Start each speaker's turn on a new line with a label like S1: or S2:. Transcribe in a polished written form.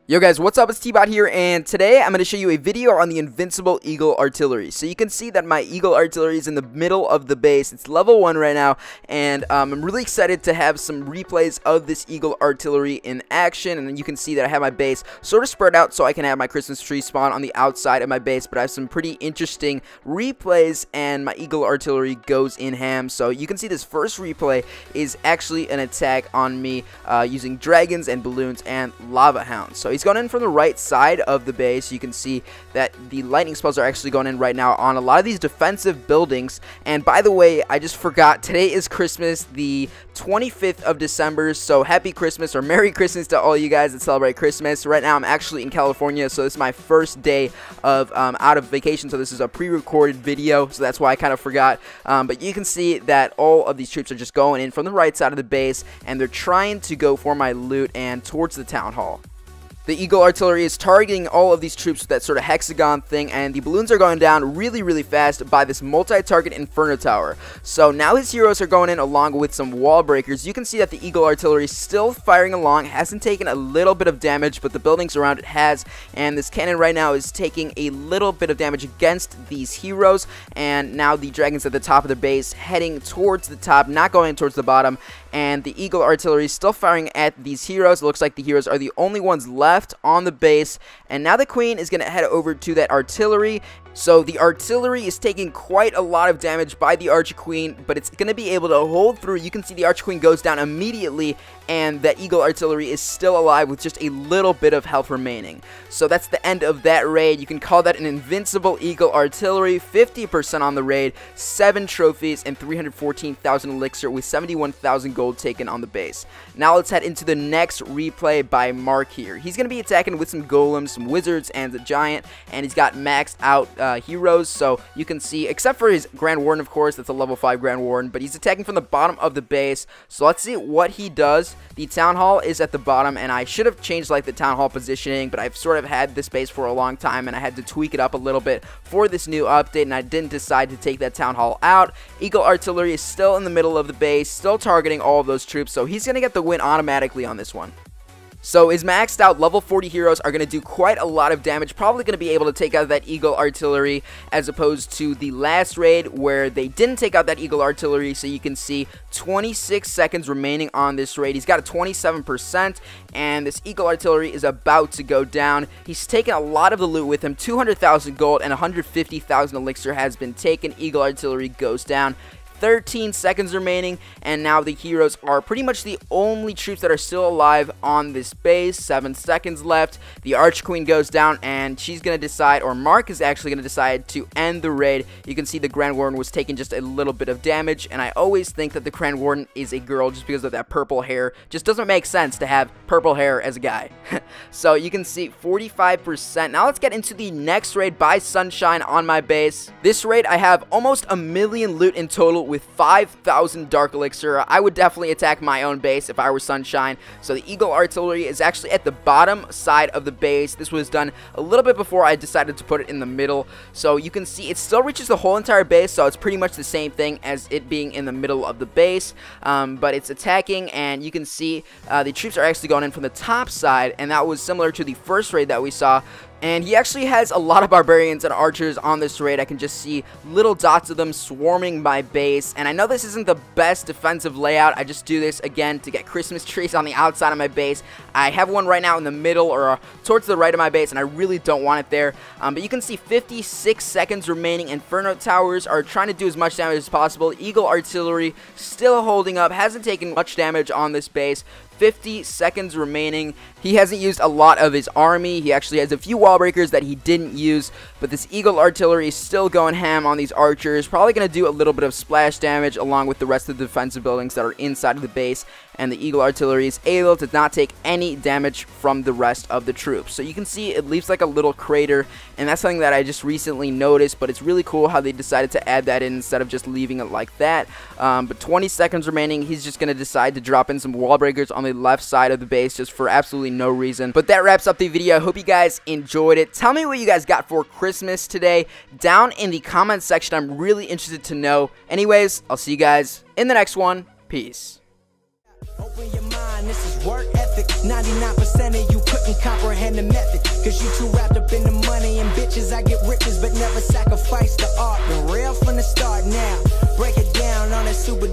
S1: Yo guys, what's up? It's T-Bot here, and today I'm going to show you a video on the Invincible Eagle Artillery. So you can see that my Eagle Artillery is in the middle of the base. It's level 1 right now, and I'm really excited to have some replays of this Eagle Artillery in action. And then you can see that I have my base sort of spread out so I can have my Christmas tree spawn on the outside of my base, but I have some pretty interesting replays, and my Eagle Artillery goes in ham. So you can see this first replay is actually an attack on me using dragons and balloons and lava hounds. So he's going in from the right side of the base. You can see that the lightning spells are actually going in right now on a lot of these defensive buildings. And by the way, I just forgot, today is Christmas, the 25th of December, so happy Christmas or Merry Christmas to all you guys that celebrate Christmas. Right now I'm actually in California, so this is my first day of out of vacation, so this is a pre-recorded video, so that's why I kind of forgot. But you can see that all of these troops are just going in from the right side of the base, and they're trying to go for my loot and towards the town hall. The Eagle Artillery is targeting all of these troops with that sort of hexagon thing, and the balloons are going down really fast by this multi-target Inferno Tower. So now his heroes are going in along with some wall breakers. You can see that the Eagle Artillery is still firing along, hasn't taken a little bit of damage, but the buildings around it has, and this cannon right now is taking a little bit of damage against these heroes, and now the dragons at the top of the base heading towards the top, not going towards the bottom, and the Eagle Artillery is still firing at these heroes. It looks like the heroes are the only ones left on the base, and now the queen is going to head over to that artillery. So the artillery is taking quite a lot of damage by the Archer Queen, but it's going to be able to hold through. You can see the Archer Queen goes down immediately, and the Eagle Artillery is still alive with just a little bit of health remaining. So that's the end of that raid. You can call that an Invincible Eagle Artillery. 50% on the raid, 7 trophies, and 314,000 elixir with 71,000 gold taken on the base. Now let's head into the next replay by Mark here. He's going to be attacking with some golems, some wizards, and a giant, and he's got maxed out heroes, so you can see, except for his Grand Warden, of course, that's a level 5 Grand Warden, but he's attacking from the bottom of the base. So let's see what he does. The Town Hall is at the bottom, and I should have changed like the Town Hall positioning, but I've sort of had this base for a long time, and I had to tweak it up a little bit for this new update, and I didn't decide to take that Town Hall out. Eagle Artillery is still in the middle of the base, still targeting all of those troops, so he's going to get the win automatically on this one. So his maxed out level 40 heroes are going to do quite a lot of damage, probably going to be able to take out that Eagle Artillery, as opposed to the last raid where they didn't take out that Eagle Artillery. So you can see 26 seconds remaining on this raid. He's got a 27%, and this Eagle Artillery is about to go down. He's taken a lot of the loot with him. 200,000 gold and 150,000 elixir has been taken. Eagle Artillery goes down. 13 seconds remaining, and now the heroes are pretty much the only troops that are still alive on this base. 7 seconds left. The Arch Queen goes down, and she's going to decide, or Mark is actually going to decide to end the raid. You can see the Grand Warden was taking just a little bit of damage, and I always think that the Grand Warden is a girl just because of that purple hair. Just doesn't make sense to have purple hair as a guy. So you can see 45%. Now let's get into the next raid by Sunshine on my base. This raid, I have almost 1 million loot in total with 5,000 Dark Elixir. I would definitely attack my own base if I were Sunshine. So the Eagle Artillery is actually at the bottom side of the base. This was done a little bit before I decided to put it in the middle. So you can see it still reaches the whole entire base, so it's pretty much the same thing as it being in the middle of the base. But it's attacking, and you can see the troops are actually going in from the top side, and that was similar to the first raid that we saw. And he actually has a lot of Barbarians and Archers on this raid. I can just see little dots of them swarming my base. And I know this isn't the best defensive layout. I just do this, again, to get Christmas trees on the outside of my base. I have one right now in the middle or towards the right of my base, and I really don't want it there. But you can see 56 seconds remaining. Inferno Towers are trying to do as much damage as possible. Eagle Artillery still holding up. Hasn't taken much damage on this base. 50 seconds remaining. He hasn't used a lot of his army. He actually has a few wall breakers that he didn't use, but this Eagle Artillery is still going ham on these archers. Probably going to do a little bit of splash damage along with the rest of the defensive buildings that are inside of the base, and the Eagle Artillery is able to not take any damage from the rest of the troops. So you can see it leaves like a little crater, and that's something that I just recently noticed, but it's really cool how they decided to add that in instead of just leaving it like that. But 20 seconds remaining. He's just going to decide to drop in some wall breakers on the left side of the base just for absolutely no reason. But that wraps up the video. I hope you guys enjoyed it. Tell me what you guys got for Christmas today down in the comment section. I'm really interested to know. Anyways, I'll see you guys in the next one. Peace. Open your mind.
S2: son, this is work ethic. 99% of you couldn't comprehend the method, cause you too wrapped up in the money and bitches. I get riches but never sacrifice the art. Been real from the start now. Break it down on that super